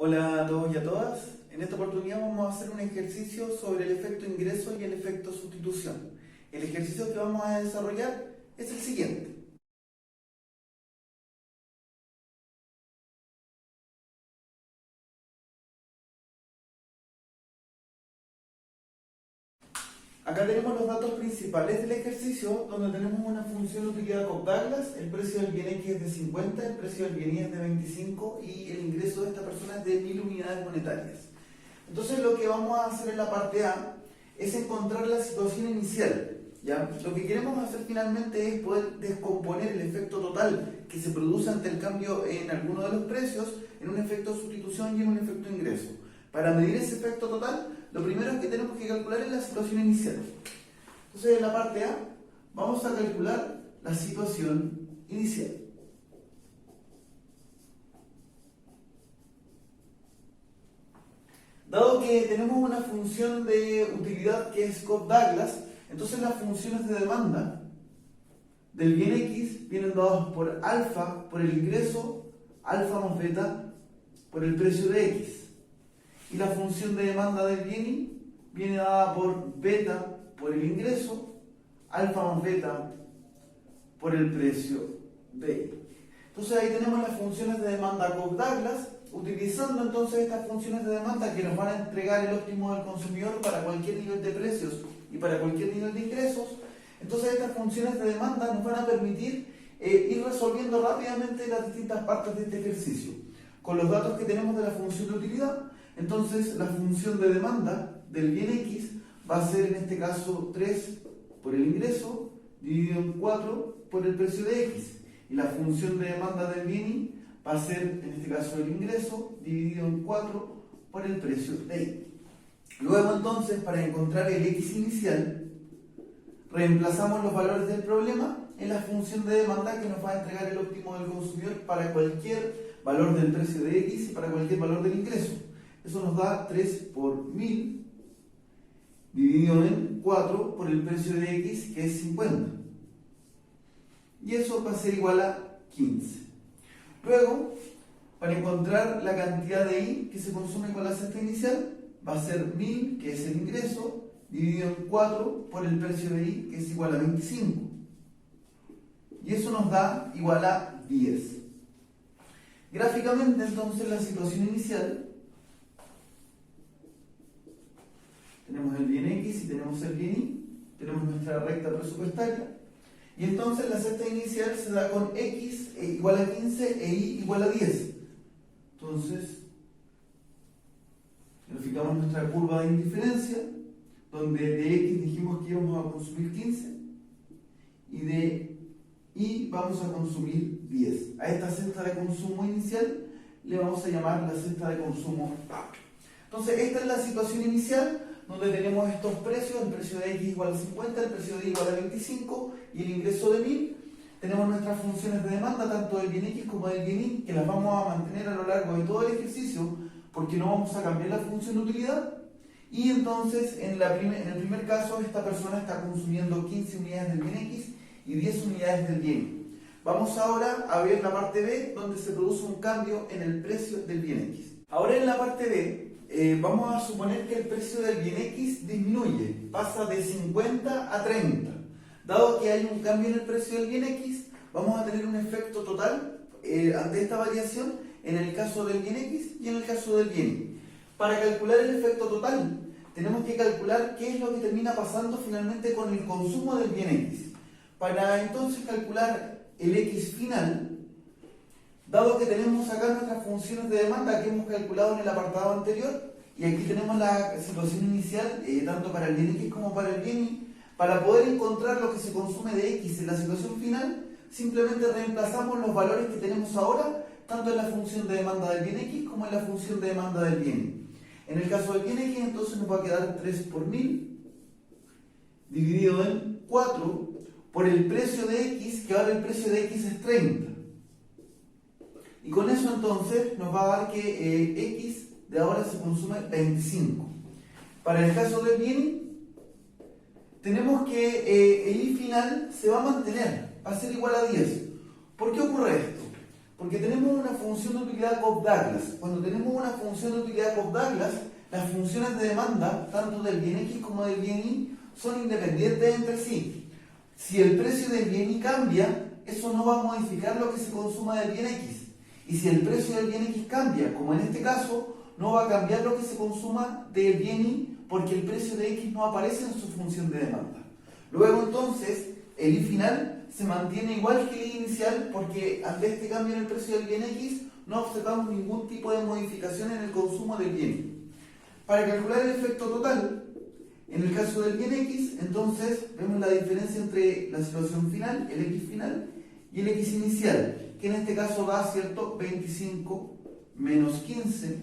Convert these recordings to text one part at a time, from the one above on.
Hola a todos y a todas. En esta oportunidad vamos a hacer un ejercicio sobre el efecto ingreso y el efecto sustitución. El ejercicio que vamos a desarrollar es el siguiente. Acá tenemos los datos principales del ejercicio, donde tenemos una función de utilidad Cobb-Douglas. El precio del bien X es de 50, el precio del bien Y es de 25 y el ingreso de esta persona es de 1000 unidades monetarias. Entonces lo que vamos a hacer en la parte A es encontrar la situación inicial. ¿Ya? Lo que queremos hacer finalmente es poder descomponer el efecto total que se produce ante el cambio en alguno de los precios en un efecto sustitución y en un efecto ingreso. Para medir ese efecto total, lo primero que tenemos que calcular es la situación inicial. Entonces en la parte A vamos a calcular la situación inicial. Dado que tenemos una función de utilidad que es Cobb-Douglas, entonces las funciones de demanda del bien X vienen dadas por alfa por el ingreso, alfa más beta por el precio de X. Y la función de demanda del bien Y viene dada por beta por el ingreso, alfa más beta por el precio de Y. Entonces ahí tenemos las funciones de demanda Cobb-Douglas, utilizando entonces estas funciones de demanda que nos van a entregar el óptimo del consumidor para cualquier nivel de precios y para cualquier nivel de ingresos. Entonces estas funciones de demanda nos van a permitir ir resolviendo rápidamente las distintas partes de este ejercicio. Con los datos que tenemos de la función de utilidad, entonces la función de demanda del bien X va a ser en este caso 3 por el ingreso dividido en 4 por el precio de X. Y la función de demanda del bien Y va a ser en este caso el ingreso dividido en 4 por el precio de Y. Luego entonces, para encontrar el X inicial, reemplazamos los valores del problema en la función de demanda que nos va a entregar el óptimo del consumidor para cualquier valor del precio de X y para cualquier valor del ingreso. Eso nos da 3 por 1000 dividido en 4 por el precio de X, que es 50. Y eso va a ser igual a 15. Luego, para encontrar la cantidad de Y que se consume con la cesta inicial, va a ser 1000, que es el ingreso, dividido en 4 por el precio de Y, que es igual a 25. Y eso nos da igual a 10. Gráficamente, entonces, la situación inicial, tenemos el bien X y tenemos el bien Y, tenemos nuestra recta presupuestaria, y entonces la cesta inicial se da con X igual a 15 e Y igual a 10. Entonces, graficamos nuestra curva de indiferencia, donde de X dijimos que íbamos a consumir 15 y de Y vamos a consumir 10. A esta cesta de consumo inicial le vamos a llamar la cesta de consumo A. Entonces, esta es la situación inicial, donde tenemos estos precios, el precio de X igual a 50, el precio de Y igual a 25 y el ingreso de 1000. Tenemos nuestras funciones de demanda, tanto del bien X como del bien Y, que las vamos a mantener a lo largo de todo el ejercicio, porque no vamos a cambiar la función de utilidad. Y entonces, en el primer caso, esta persona está consumiendo 15 unidades del bien X y 10 unidades del bien Y. Vamos ahora a ver la parte B, donde se produce un cambio en el precio del bien X. Ahora en la parte B, vamos a suponer que el precio del bien X disminuye, pasa de 50 a 30. Dado que hay un cambio en el precio del bien X, vamos a tener un efecto total ante esta variación en el caso del bien X y en el caso del bien Y. Para calcular el efecto total, tenemos que calcular qué es lo que termina pasando finalmente con el consumo del bien X. Para entonces calcular el X final, dado que tenemos acá nuestras funciones de demanda que hemos calculado en el apartado anterior, y aquí tenemos la situación inicial, tanto para el bien X como para el bien Y, para poder encontrar lo que se consume de X en la situación final, simplemente reemplazamos los valores que tenemos ahora, tanto en la función de demanda del bien X como en la función de demanda del bien Y. En el caso del bien X, entonces nos va a quedar 3 por 1000, dividido en 4, por el precio de X, que ahora el precio de X es 30. Y con eso entonces nos va a dar que X de ahora se consume 25. Para el caso del bien Y, tenemos que el Y final se va a mantener, va a ser igual a 10. ¿Por qué ocurre esto? Porque tenemos una función de utilidad Cobb-Douglas. Cuando tenemos una función de utilidad Cobb-Douglas, las funciones de demanda, tanto del bien X como del bien Y, son independientes entre sí. Si el precio del bien Y cambia, eso no va a modificar lo que se consuma del bien X. Y si el precio del bien X cambia, como en este caso, no va a cambiar lo que se consuma del bien Y, porque el precio de X no aparece en su función de demanda. Luego entonces, el Y final se mantiene igual que el Y inicial, porque ante este cambio en el precio del bien X no observamos ningún tipo de modificación en el consumo del bien Y. Para calcular el efecto total, en el caso del bien X, entonces vemos la diferencia entre la situación final, el X final, y el X inicial, que en este caso da, ¿cierto?, 25 menos 15,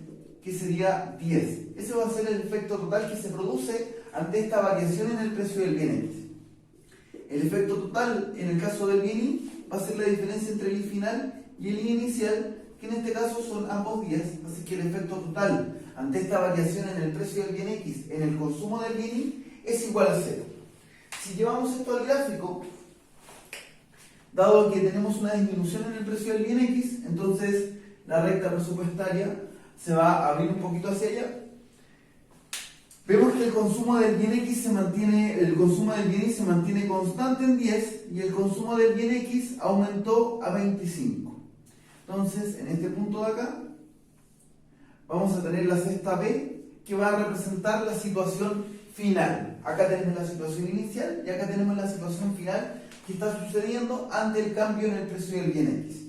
que sería 10. Ese va a ser el efecto total que se produce ante esta variación en el precio del bien X. El efecto total en el caso del bien Y va a ser la diferencia entre el Y final y el Y inicial, que en este caso son ambos 10, así que el efecto total ante esta variación en el precio del bien X en el consumo del bien Y es igual a 0. Si llevamos esto al gráfico, dado que tenemos una disminución en el precio del bien X, entonces la recta presupuestaria se va a abrir un poquito hacia allá. Vemos que el consumo del bien X se mantiene, el consumo del bien Y se mantiene constante en 10 y el consumo del bien X aumentó a 25. Entonces, en este punto de acá, vamos a tener la cesta B que va a representar la situación final. Acá tenemos la situación inicial y acá tenemos la situación final que está sucediendo ante el cambio en el precio del bien X.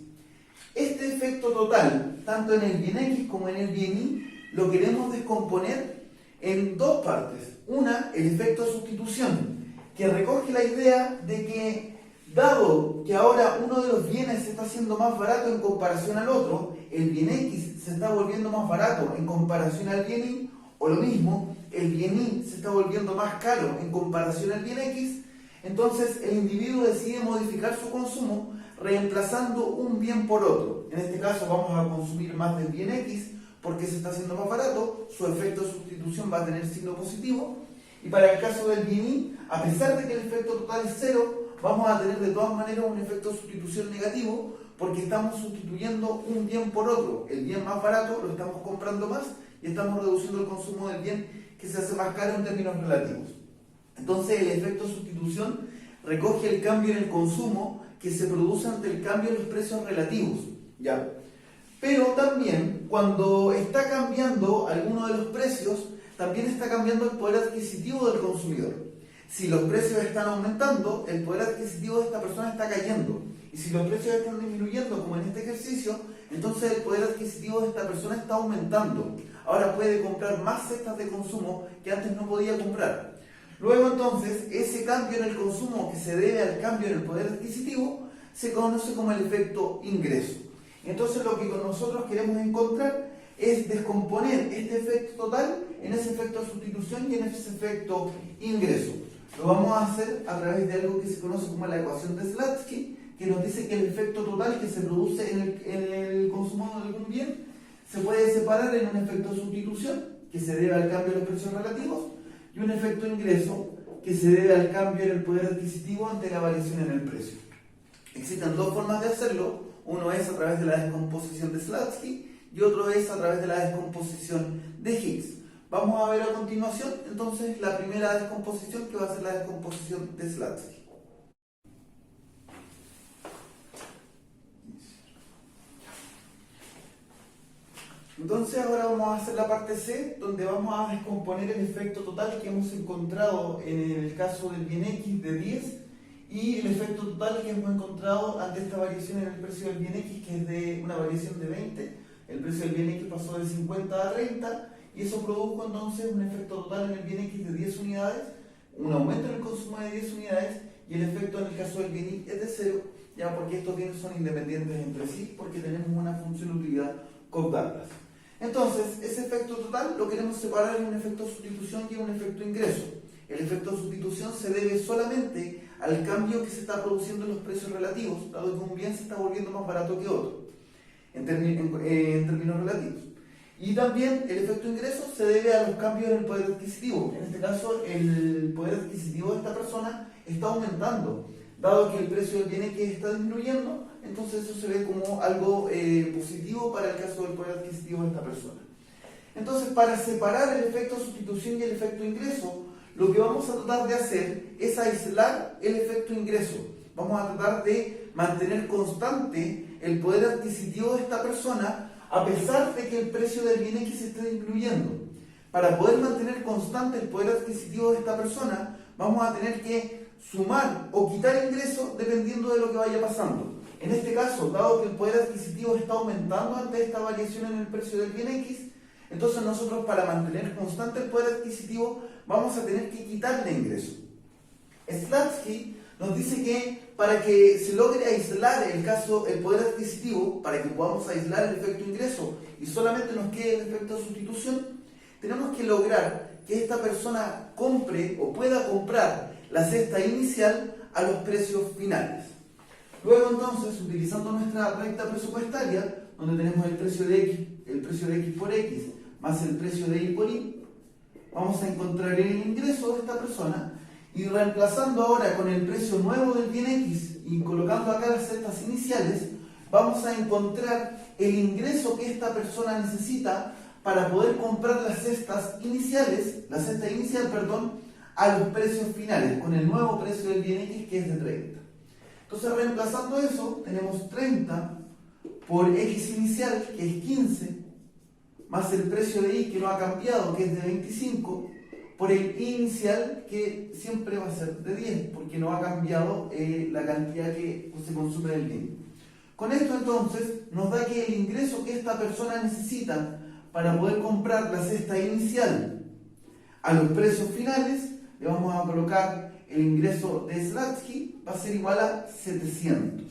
Este efecto total, tanto en el bien X como en el bien Y, lo queremos descomponer en dos partes. Una, el efecto de sustitución, que recoge la idea de que, dado que ahora uno de los bienes se está haciendo más barato en comparación al otro, el bien X se está volviendo más barato en comparación al bien Y, o lo mismo, el bien Y se está volviendo más caro en comparación al bien X, entonces el individuo decide modificar su consumo reemplazando un bien por otro. En este caso vamos a consumir más del bien X porque se está haciendo más barato, su efecto de sustitución va a tener signo positivo, y para el caso del bien Y, a pesar de que el efecto total es 0, vamos a tener de todas maneras un efecto de sustitución negativo porque estamos sustituyendo un bien por otro. El bien más barato lo estamos comprando más y estamos reduciendo el consumo del bien que se hace más caro en términos relativos. Entonces el efecto de sustitución recoge el cambio en el consumo que se produce ante el cambio en los precios relativos, ¿ya? Pero también cuando está cambiando alguno de los precios, también está cambiando el poder adquisitivo del consumidor. Si los precios están aumentando, el poder adquisitivo de esta persona está cayendo. Y si los precios están disminuyendo, como en este ejercicio, entonces el poder adquisitivo de esta persona está aumentando. Ahora puede comprar más cestas de consumo que antes no podía comprar. Luego entonces, ese cambio en el consumo que se debe al cambio en el poder adquisitivo se conoce como el efecto ingreso. Entonces lo que nosotros queremos encontrar es descomponer este efecto total en ese efecto de sustitución y en ese efecto ingreso. Lo vamos a hacer a través de algo que se conoce como la ecuación de Slutsky, que nos dice que el efecto total que se produce en el consumo de algún bien se puede separar en un efecto de sustitución, que se debe al cambio de los precios relativos, y un efecto ingreso, que se debe al cambio en el poder adquisitivo ante la variación en el precio. Existen dos formas de hacerlo. Uno es a través de la descomposición de Slutsky y otro es a través de la descomposición de Higgs. Vamos a ver a continuación entonces la primera descomposición, que va a ser la descomposición de Slutsky. Entonces ahora vamos a hacer la parte C, donde vamos a descomponer el efecto total que hemos encontrado en el caso del bien X de 10 y el efecto total que hemos encontrado ante esta variación en el precio del bien X, que es de una variación de 20. El precio del bien X pasó de 50 a 30 y eso produjo entonces un efecto total en el bien X de 10 unidades, un aumento en el consumo de 10 unidades, y el efecto en el caso del bien Y es de 0, ya porque estos bienes son independientes entre sí, porque tenemos una función de utilidad Cobb-Douglas. Entonces, ese efecto total lo queremos separar en un efecto de sustitución y en un efecto de ingreso. El efecto de sustitución se debe solamente al cambio que se está produciendo en los precios relativos, dado que un bien se está volviendo más barato que otro, en términos relativos. Y también el efecto de ingreso se debe a los cambios en el poder adquisitivo. En este caso, el poder adquisitivo de esta persona está aumentando, dado que el precio del bien X está disminuyendo, entonces eso se ve como algo positivo para el caso del poder adquisitivo de esta persona. Entonces, para separar el efecto sustitución y el efecto ingreso, lo que vamos a tratar de hacer es aislar el efecto ingreso. Vamos a tratar de mantener constante el poder adquisitivo de esta persona a pesar de que el precio del bien X se esté disminuyendo. Para poder mantener constante el poder adquisitivo de esta persona, vamos a tener que sumar o quitar ingresos dependiendo de lo que vaya pasando. En este caso, dado que el poder adquisitivo está aumentando ante esta variación en el precio del bien X, entonces nosotros para mantener constante el poder adquisitivo vamos a tener que quitarle ingreso. Slutsky nos dice que para que se logre aislar el poder adquisitivo, para que podamos aislar el efecto ingreso y solamente nos quede el efecto sustitución, tenemos que lograr que esta persona compre o pueda comprar la cesta inicial a los precios finales. Luego entonces, utilizando nuestra recta presupuestaria, donde tenemos el precio de X por X más el precio de Y por Y, vamos a encontrar el ingreso de esta persona y reemplazando ahora con el precio nuevo del bien X y colocando acá las cestas iniciales, vamos a encontrar el ingreso que esta persona necesita para poder comprar las cestas iniciales, a los precios finales, con el nuevo precio del bien X que es de 30. Entonces, reemplazando eso, tenemos 30 por X inicial, que es 15, más el precio de Y que no ha cambiado, que es de 25, por el Y inicial, que siempre va a ser de 10, porque no ha cambiado la cantidad que se consume del bien. Con esto entonces nos da que el ingreso que esta persona necesita para poder comprar la cesta inicial a los precios finales, le vamos a colocar el ingreso de Slutsky, va a ser igual a 700.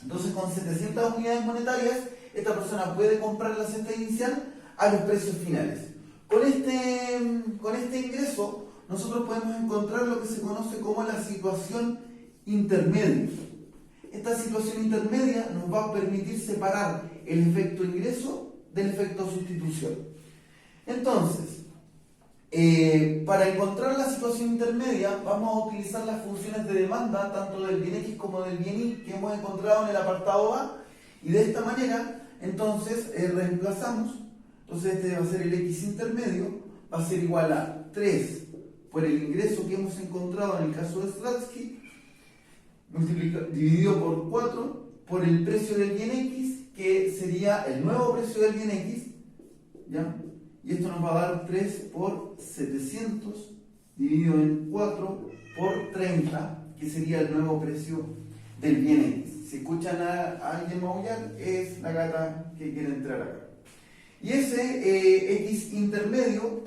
Entonces, con 700 unidades monetarias, esta persona puede comprar la cesta inicial a los precios finales. Con este ingreso, nosotros podemos encontrar lo que se conoce como la situación intermedia. Esta situación intermedia nos va a permitir separar el efecto ingreso del efecto sustitución. Entonces, para encontrar la situación intermedia, vamos a utilizar las funciones de demanda, tanto del bien X como del bien Y, que hemos encontrado en el apartado A, y de esta manera, entonces, reemplazamos. Entonces, este va a ser el X intermedio, va a ser igual a 3 por el ingreso que hemos encontrado en el caso de Slutsky, dividido por 4 por el precio del bien X, que sería el nuevo precio del bien X, ¿ya? Y esto nos va a dar 3 por 700 dividido en 4 por 30, que sería el nuevo precio del bien X. Si escuchan a alguien maullar, es la gata que quiere entrar acá. Y ese X intermedio,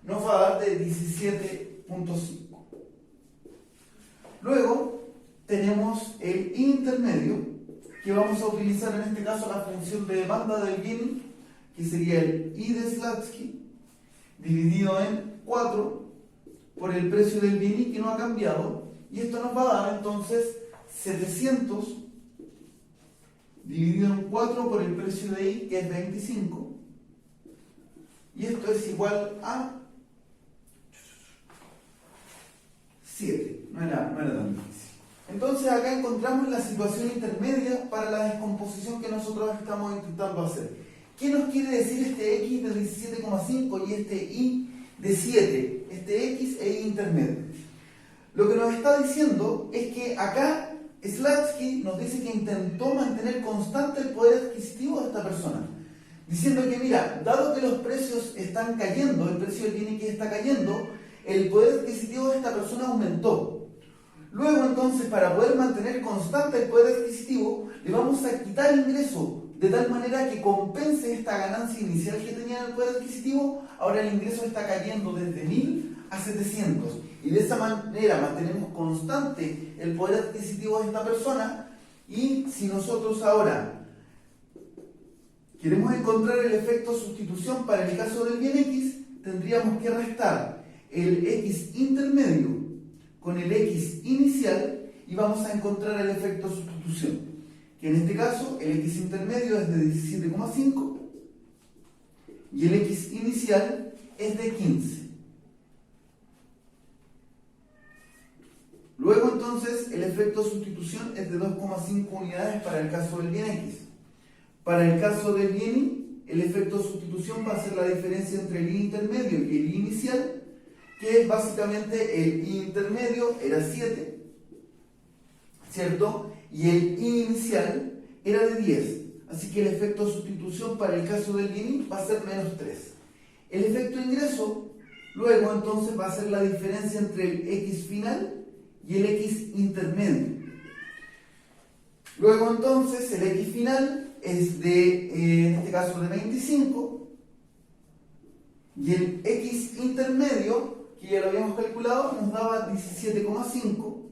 nos va a dar de 17.5. Luego tenemos el intermedio, que vamos a utilizar en este caso la función de demanda del bien, que sería el I de Slutsky, dividido en 4 por el precio del bien I que no ha cambiado, y esto nos va a dar entonces 700 dividido en 4 por el precio de I, que es 25, y esto es igual a 7, no era tan difícil. Entonces acá encontramos la situación intermedia para la descomposición que nosotros estamos intentando hacer. ¿Qué nos quiere decir este X de 17,5 y este Y de 7? Este X e Y intermedio. Lo que nos está diciendo es que acá Slutsky nos dice que intentó mantener constante el poder adquisitivo de esta persona, diciendo que mira, dado que los precios están cayendo, el precio del bien X está cayendo, el poder adquisitivo de esta persona aumentó. Luego entonces, para poder mantener constante el poder adquisitivo, le vamos a quitar ingreso de tal manera que compense esta ganancia inicial que tenía en el poder adquisitivo. Ahora el ingreso está cayendo desde 1000 a 700 y de esa manera mantenemos constante el poder adquisitivo de esta persona. Y si nosotros ahora queremos encontrar el efecto sustitución para el caso del bien X, tendríamos que restar el X intermedio con el X inicial y vamos a encontrar el efecto sustitución, que en este caso el X intermedio es de 17,5 y el X inicial es de 15. Luego entonces el efecto de sustitución es de 2,5 unidades para el caso del bien X. Para el caso del bien Y, el efecto de sustitución va a ser la diferencia entre el Y intermedio y el Y inicial, que es básicamente el Y intermedio era 7, ¿cierto? Y el Y inicial era de 10. Así que el efecto de sustitución para el caso del bien Y va a ser menos 3. El efecto de ingreso, luego entonces va a ser la diferencia entre el X final y el X intermedio. Luego entonces el X final es de, en este caso de 25, y el X intermedio, que ya lo habíamos calculado, nos daba 17,5,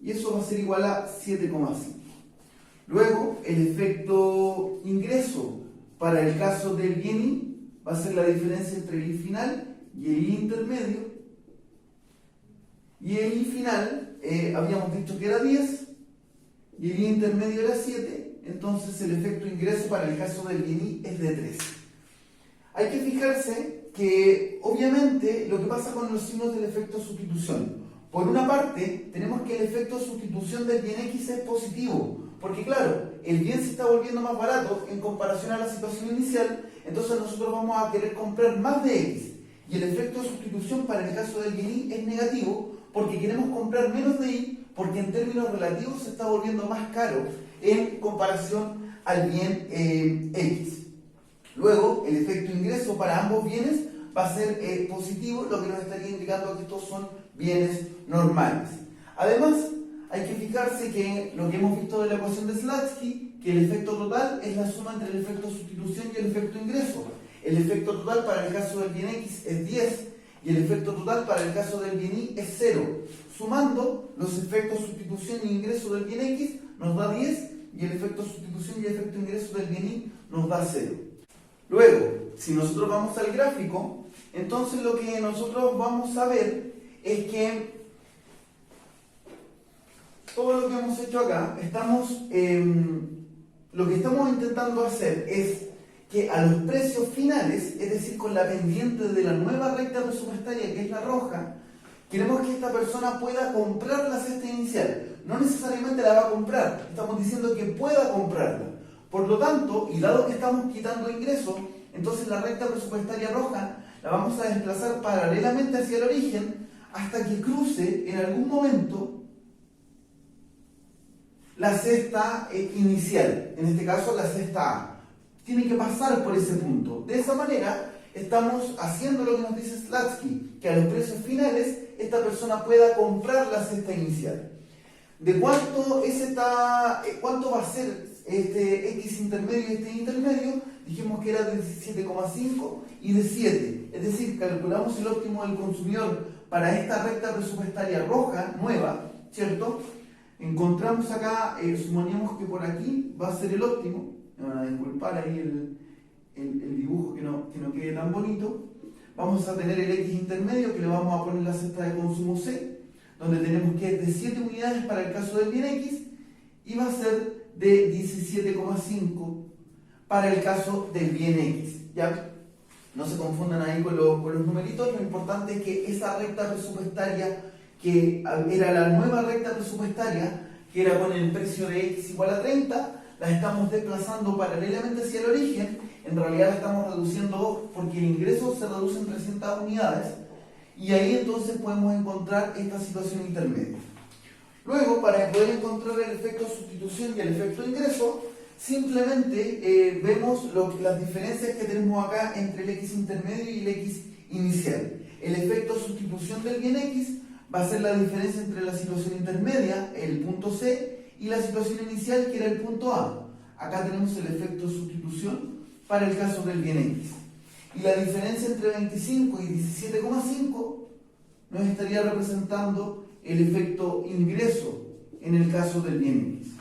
y eso va a ser igual a 7,5. Luego el efecto ingreso para el caso del bien Y va a ser la diferencia entre el Y final y el Y intermedio, y el Y final habíamos dicho que era 10 y el Y intermedio era 7, entonces el efecto ingreso para el caso del bien Y es de 3. Hay que fijarse que obviamente lo que pasa con los signos del efecto de sustitución, por una parte tenemos que el efecto de sustitución del bien X es positivo, porque claro, el bien se está volviendo más barato en comparación a la situación inicial, entonces nosotros vamos a querer comprar más de X, y el efecto de sustitución para el caso del bien Y es negativo, porque queremos comprar menos de Y, porque en términos relativos se está volviendo más caro en comparación al bien X. Luego, el efecto ingreso para ambos bienes va a ser positivo, lo que nos estaría indicando que estos son bienes normales. Además, hay que fijarse que lo que hemos visto de la ecuación de Slutsky, que el efecto total es la suma entre el efecto de sustitución y el efecto ingreso. El efecto total para el caso del bien X es 10 y el efecto total para el caso del bien Y es 0. Sumando los efectos de sustitución y ingreso del bien X nos da 10 y el efecto de sustitución y el efecto de ingreso del bien Y nos da 0. Luego, si nosotros vamos al gráfico, entonces lo que nosotros vamos a ver es que todo lo que hemos hecho acá, lo que estamos intentando hacer es que a los precios finales, es decir, con la pendiente de la nueva recta presupuestaria, que es la roja, queremos que esta persona pueda comprar la cesta inicial. No necesariamente la va a comprar, estamos diciendo que pueda comprarla. Por lo tanto, y dado que estamos quitando ingresos, entonces la recta presupuestaria roja la vamos a desplazar paralelamente hacia el origen hasta que cruce en algún momento la cesta inicial, en este caso la cesta A. Tiene que pasar por ese punto. De esa manera estamos haciendo lo que nos dice Slutsky, que a los precios finales esta persona pueda comprar la cesta inicial. ¿De cuánto va a ser este X intermedio y este intermedio? Dijimos que era de 17,5 y de 7. Es decir, calculamos el óptimo del consumidor para esta recta presupuestaria roja, nueva, ¿cierto? Encontramos acá, suponíamos que por aquí va a ser el óptimo. Me van a disculpar ahí el dibujo que no quede tan bonito. Vamos a tener el X intermedio que le vamos a poner la cesta de consumo C, donde tenemos que es de 7 unidades para el caso del bien X y va a ser de 17,5 para el caso del bien X. ¿Ya? No se confundan ahí con los numeritos, lo importante es que esa recta presupuestaria, que era la nueva recta presupuestaria, que era con el precio de X igual a 30, la estamos desplazando paralelamente hacia el origen. En realidad la estamos reduciendo 2 porque el ingreso se reduce en 300 unidades y ahí entonces podemos encontrar esta situación intermedia. Luego, para poder encontrar el efecto de sustitución y el efecto de ingreso, simplemente vemos las diferencias que tenemos acá entre el X intermedio y el X inicial. El efecto de sustitución del bien X va a ser la diferencia entre la situación intermedia, el punto C, y la situación inicial, que era el punto A. Acá tenemos el efecto de sustitución para el caso del bien X. Y la diferencia entre 25 y 17,5 nos estaría representando el efecto ingreso en el caso del bien X.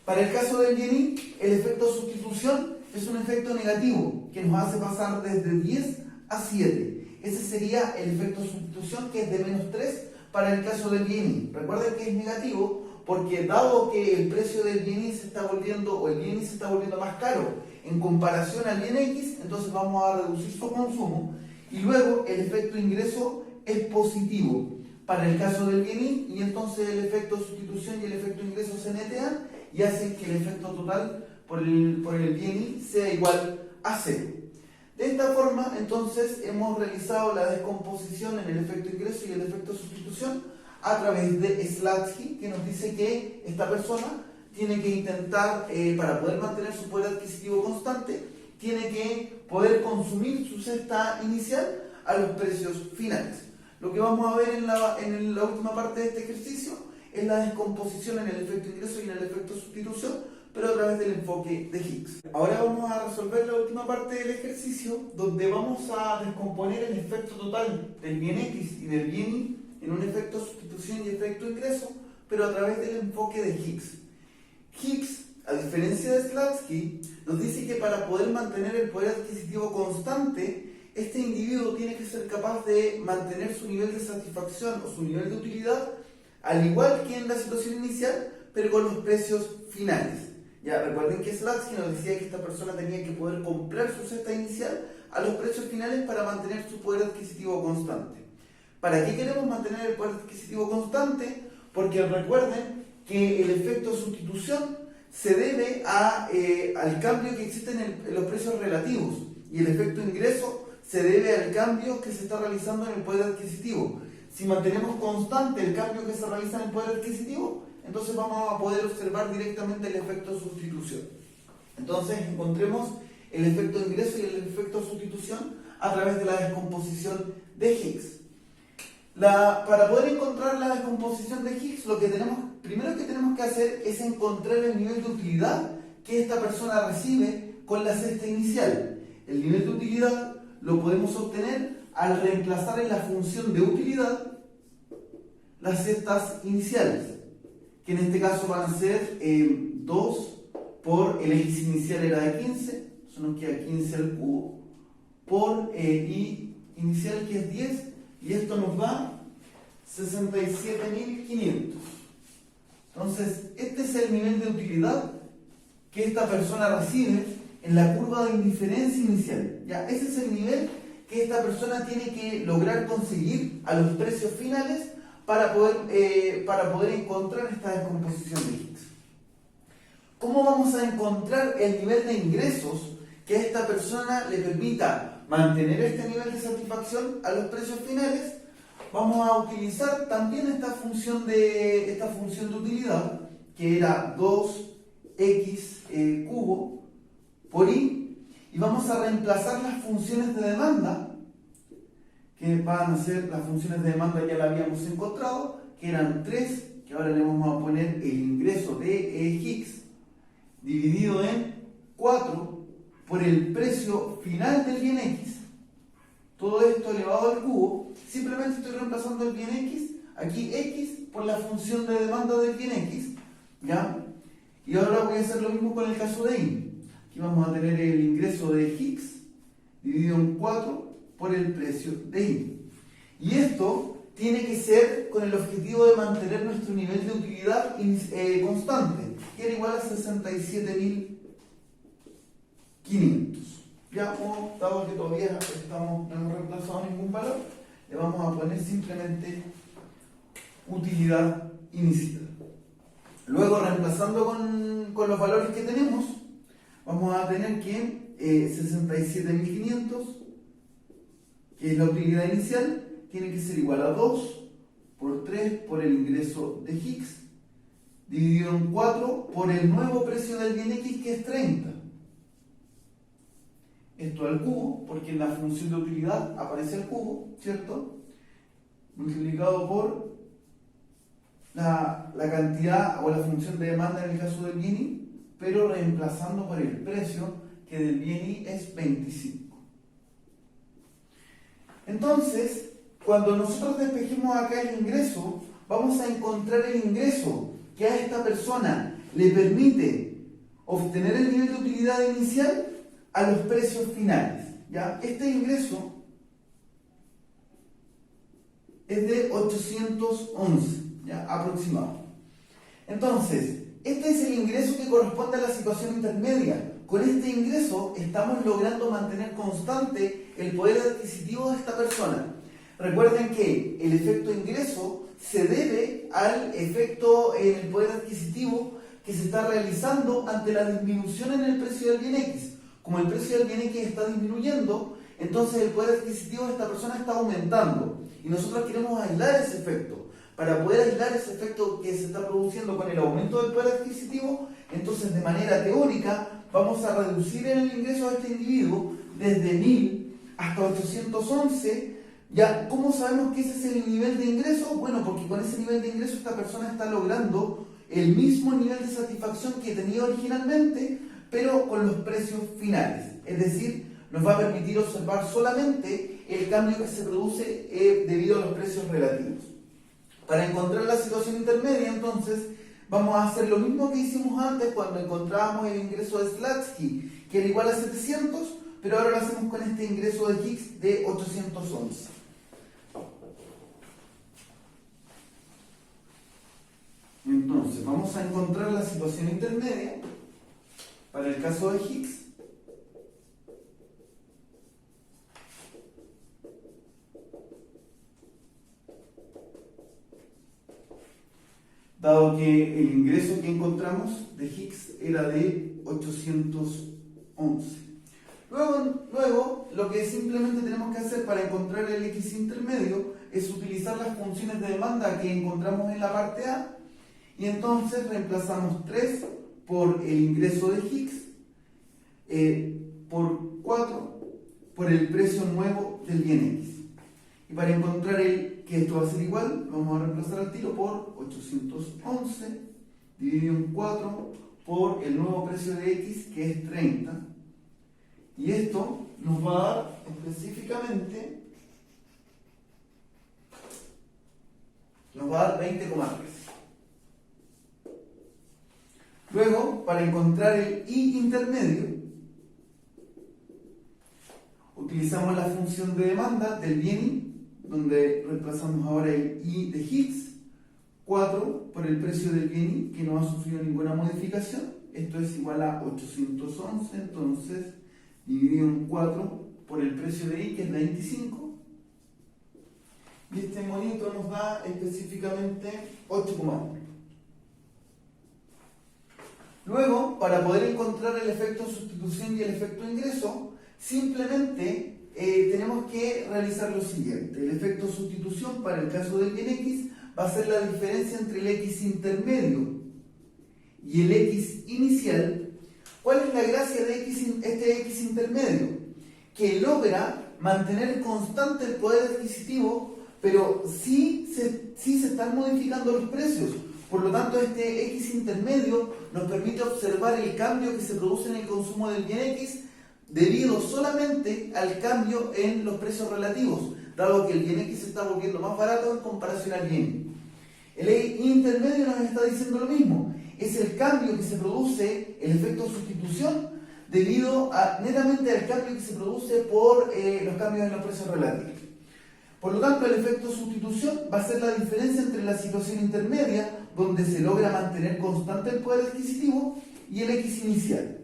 Para el caso del bien Y, el efecto de sustitución es un efecto negativo que nos hace pasar desde 10 a 7. Ese sería el efecto de sustitución, que es de menos 3 para el caso del bien Y. Recuerden que es negativo porque dado que el precio del bien Y se está volviendo, o el bien Y se está volviendo más caro en comparación al bien X, entonces vamos a reducir su consumo. Y luego el efecto ingreso es positivo, para el caso del bien Y, y entonces el efecto sustitución y el efecto ingreso se netean y hacen que el efecto total por el bien Y sea igual a 0. De esta forma, entonces, hemos realizado la descomposición en el efecto ingreso y el efecto sustitución a través de Slutsky, que nos dice que esta persona tiene que intentar, para poder mantener su poder adquisitivo constante, tiene que poder consumir su cesta inicial a los precios finales. Lo que vamos a ver en la última parte de este ejercicio es la descomposición en el efecto ingreso y en el efecto sustitución, pero a través del enfoque de Higgs. Ahora vamos a resolver la última parte del ejercicio, donde vamos a descomponer el efecto total del bien X y del bien Y en un efecto sustitución y efecto ingreso, pero a través del enfoque de Higgs. Higgs, a diferencia de Slutsky, nos dice que para poder mantener el poder adquisitivo constante, este individuo tiene que ser capaz de mantener su nivel de satisfacción o su nivel de utilidad, al igual que en la situación inicial, pero con los precios finales. Ya, recuerden que Slutsky nos decía que esta persona tenía que poder comprar su cesta inicial a los precios finales para mantener su poder adquisitivo constante. ¿Para qué queremos mantener el poder adquisitivo constante? Porque recuerden que el efecto sustitución se debe al cambio que existe en los precios relativos y el efecto ingreso se debe al cambio que se está realizando en el poder adquisitivo. Si mantenemos constante el cambio que se realiza en el poder adquisitivo, entonces vamos a poder observar directamente el efecto sustitución. Entonces encontremos el efecto ingreso y el efecto sustitución a través de la descomposición de Higgs. Para poder encontrar la descomposición de Higgs, primero que tenemos que hacer es encontrar el nivel de utilidad que esta persona recibe con la cesta inicial. El nivel de utilidad lo podemos obtener al reemplazar en la función de utilidad las cestas iniciales, que en este caso van a ser 2 por el X inicial era de 15, eso nos queda 15 al cubo, por Y inicial que es 10, y esto nos da 67.500. Entonces, este es el nivel de utilidad que esta persona recibe en la curva de indiferencia inicial. ¿Ya? Ese es el nivel que esta persona tiene que lograr conseguir a los precios finales para poder encontrar esta descomposición de Higgs. ¿Cómo vamos a encontrar el nivel de ingresos que a esta persona le permita mantener este nivel de satisfacción a los precios finales? Vamos a utilizar también esta función de utilidad, que era 2x cubo por y vamos a reemplazar las funciones de demanda, que van a ser las funciones de demanda, ya la habíamos encontrado, que eran 3, que ahora le vamos a poner el ingreso de Higgs, dividido en 4 por el precio final del bien X, todo esto elevado al cubo. Simplemente estoy reemplazando el bien X, aquí X, por la función de demanda del bien X, ¿ya? Y ahora voy a hacer lo mismo con el caso de Y. Aquí vamos a tener el ingreso de Higgs, dividido en 4 por el precio de Y. Y esto tiene que ser con el objetivo de mantener nuestro nivel de utilidad constante, que era igual a 67.500. Ya, dado que todavía no hemos reemplazado ningún valor, le vamos a poner simplemente utilidad inicial. Luego, reemplazando con los valores que tenemos, vamos a tener que 67.500, que es la utilidad inicial, tiene que ser igual a 2 por 3 por el ingreso de Higgs, dividido en 4 por el nuevo precio del bien X, que es 30. Esto al cubo, porque en la función de utilidad aparece el cubo, ¿cierto? Multiplicado por la cantidad o la función de demanda en el caso del bien Y, pero reemplazando por el precio, que del bien Y es 25. Entonces, cuando nosotros despejemos acá el ingreso, vamos a encontrar el ingreso que a esta persona le permite obtener el nivel de utilidad inicial a los precios finales. ¿Ya? Este ingreso es de 811, ¿ya? Aproximado. Entonces, este es el ingreso que corresponde a la situación intermedia. Con este ingreso estamos logrando mantener constante el poder adquisitivo de esta persona. Recuerden que el efecto ingreso se debe al efecto en el poder adquisitivo que se está realizando ante la disminución en el precio del bien X. Como el precio del bien X está disminuyendo, entonces el poder adquisitivo de esta persona está aumentando. Y nosotros queremos aislar ese efecto. Para poder aislar ese efecto que se está produciendo con el aumento del poder adquisitivo, entonces de manera teórica vamos a reducir el ingreso de este individuo desde 1000 hasta 811. Ya, ¿cómo sabemos que ese es el nivel de ingreso? Bueno, porque con ese nivel de ingreso esta persona está logrando el mismo nivel de satisfacción que tenía originalmente, pero con los precios finales. Es decir, nos va a permitir observar solamente el cambio que se produce debido a los precios relativos. Para encontrar la situación intermedia, entonces, vamos a hacer lo mismo que hicimos antes cuando encontrábamos el ingreso de Slatsky, que era igual a 700, pero ahora lo hacemos con este ingreso de Higgs de 811. Entonces, vamos a encontrar la situación intermedia para el caso de Higgs. Dado que el ingreso que encontramos de Higgs era de 811. Luego, lo que simplemente tenemos que hacer para encontrar el X intermedio es utilizar las funciones de demanda que encontramos en la parte A, y entonces reemplazamos 3 por el ingreso de Higgs, por 4 por el precio nuevo del bien X. Y para encontrar que esto va a ser igual, vamos a reemplazar al tiro por 811 dividido en 4 por el nuevo precio de X, que es 30. Y esto nos va a dar específicamente, nos va a dar 20,3. Luego, para encontrar el Y intermedio, utilizamos la función de demanda del bien Y, donde reemplazamos ahora el Y de Higgs, 4 por el precio del bien Y, que no ha sufrido ninguna modificación. Esto es igual a 811, entonces dividido en 4 por el precio de Y, que es 25. Y este monito nos da específicamente 8,1. Luego, para poder encontrar el efecto sustitución y el efecto ingreso, simplemente tenemos que realizar lo siguiente. El efecto sustitución para el caso del bien X va a ser la diferencia entre el X intermedio y el X inicial. ¿Cuál es la gracia de este X intermedio? Que logra mantener constante el poder adquisitivo, pero sí se están modificando los precios. Por lo tanto, este X intermedio nos permite observar el cambio que se produce en el consumo del bien X debido solamente al cambio en los precios relativos, dado que el bien X se está volviendo más barato en comparación al bien Y. El Y intermedio nos está diciendo lo mismo. Es el cambio que se produce, el efecto sustitución, debido netamente al cambio que se produce por los cambios en los precios relativos. Por lo tanto, el efecto sustitución va a ser la diferencia entre la situación intermedia, donde se logra mantener constante el poder adquisitivo, y el X inicial.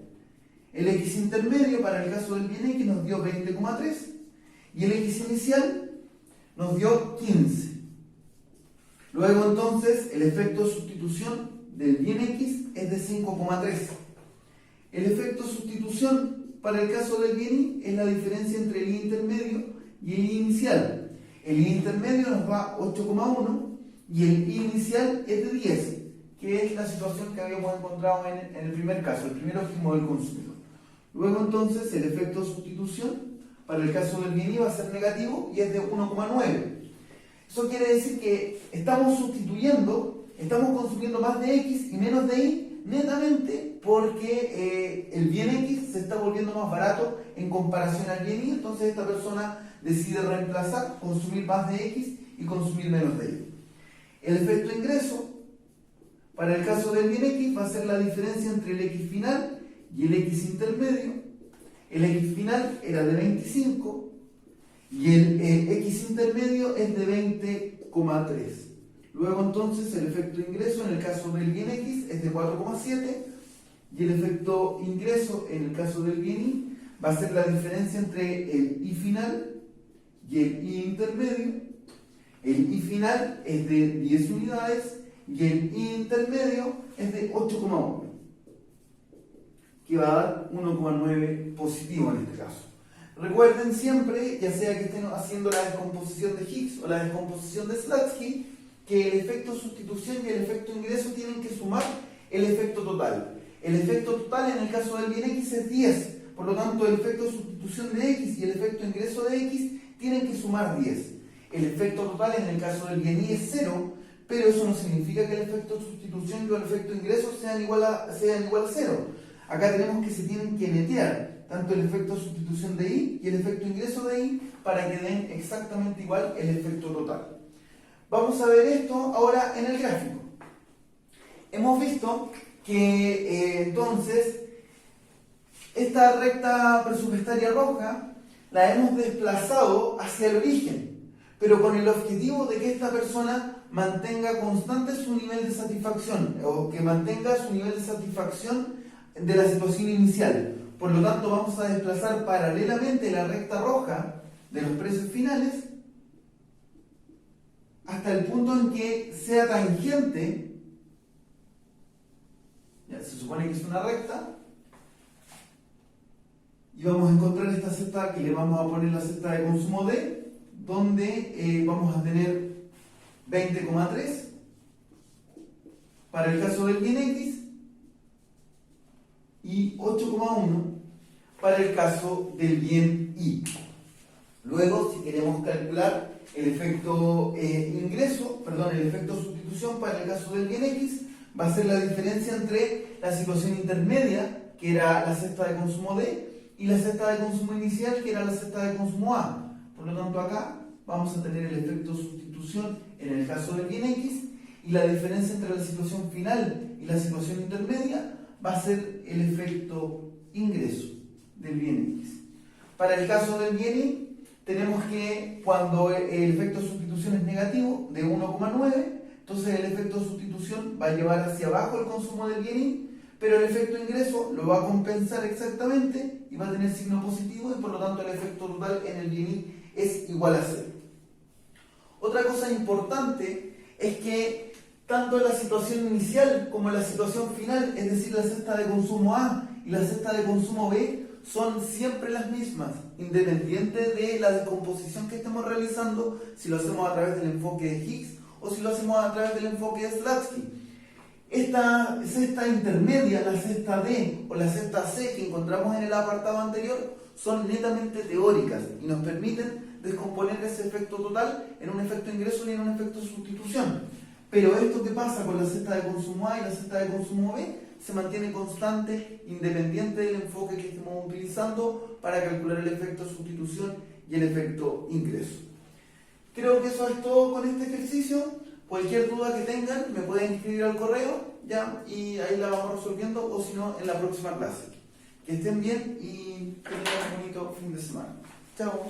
El X intermedio para el caso del bien X nos dio 20,3 y el X inicial nos dio 15. Luego entonces el efecto sustitución del bien X es de 5,3. El efecto sustitución para el caso del bien Y es la diferencia entre el Y intermedio y el Y inicial. El Y intermedio nos da 8,1 y el Y inicial es de 10, que es la situación que habíamos encontrado en el primer caso, el primer óptimo del consumidor. Luego entonces el efecto sustitución para el caso del bien Y va a ser negativo y es de 1,9. Eso quiere decir que estamos sustituyendo, estamos consumiendo más de X y menos de Y netamente porque el bien X se está volviendo más barato en comparación al bien Y, entonces esta persona decide reemplazar, consumir más de X y consumir menos de Y. El efecto ingreso para el caso del bien X va a ser la diferencia entre el X final y el X intermedio. El X final era de 25 y el X intermedio es de 20,3. Luego entonces el efecto ingreso en el caso del bien X es de 4,7 y el efecto ingreso en el caso del bien Y va a ser la diferencia entre el Y final y el Y intermedio, El I final es de 10 unidades y el I intermedio es de 8,1, que va a dar 1,9 positivo en este caso. Recuerden siempre, ya sea que estén haciendo la descomposición de Higgs o la descomposición de Slutsky, que el efecto sustitución y el efecto ingreso tienen que sumar el efecto total. El efecto total en el caso del bien X es 10, por lo tanto el efecto de sustitución de X y el efecto ingreso de X tienen que sumar 10. El efecto total en el caso del bien Y es 0, pero eso no significa que el efecto de sustitución y el efecto ingreso sean igual a 0. Acá tenemos que se tienen que netear tanto el efecto de sustitución de I y el efecto ingreso de I para que den exactamente igual el efecto total. Vamos a ver esto ahora en el gráfico. Hemos visto que entonces esta recta presupuestaria roja la hemos desplazado hacia el origen, pero con el objetivo de que esta persona mantenga constante su nivel de satisfacción o que mantenga su nivel de satisfacción de la situación inicial. Por lo tanto, vamos a desplazar paralelamente la recta roja de los precios finales hasta el punto en que sea tangente. Ya, se supone que es una recta. Y vamos a encontrar esta cesta que le vamos a poner la cesta de consumo D, donde vamos a tener 20,3 para el caso del bien X y 8,1 para el caso del bien Y. Luego, si queremos calcular el efecto el efecto sustitución para el caso del bien X, va a ser la diferencia entre la situación intermedia, que era la cesta de consumo D, y la cesta de consumo inicial, que era la cesta de consumo A. Por lo tanto, acá vamos a tener el efecto sustitución en el caso del bien X, y la diferencia entre la situación final y la situación intermedia va a ser el efecto ingreso del bien X. Para el caso del bien Y, tenemos que cuando el efecto de sustitución es negativo, de 1,9, entonces el efecto de sustitución va a llevar hacia abajo el consumo del bien Y, pero el efecto ingreso lo va a compensar exactamente y va a tener signo positivo y por lo tanto el efecto total en el bien Y es igual a 0. Otra cosa importante es que tanto en la situación inicial como en la situación final, es decir, la cesta de consumo A y la cesta de consumo B, son siempre las mismas, independiente de la descomposición que estemos realizando, si lo hacemos a través del enfoque de Higgs o si lo hacemos a través del enfoque de Slutsky. Esta cesta intermedia, la cesta D o la cesta C que encontramos en el apartado anterior, son netamente teóricas y nos permiten descomponer ese efecto total en un efecto ingreso y en un efecto sustitución. Pero esto que pasa con la cesta de consumo A y la cesta de consumo B se mantiene constante independiente del enfoque que estemos utilizando para calcular el efecto sustitución y el efecto ingreso. Creo que eso es todo con este ejercicio. Cualquier duda que tengan me pueden escribir al correo ya, y ahí la vamos resolviendo, o si no en la próxima clase. Que estén bien y que tengan un bonito fin de semana. Chao.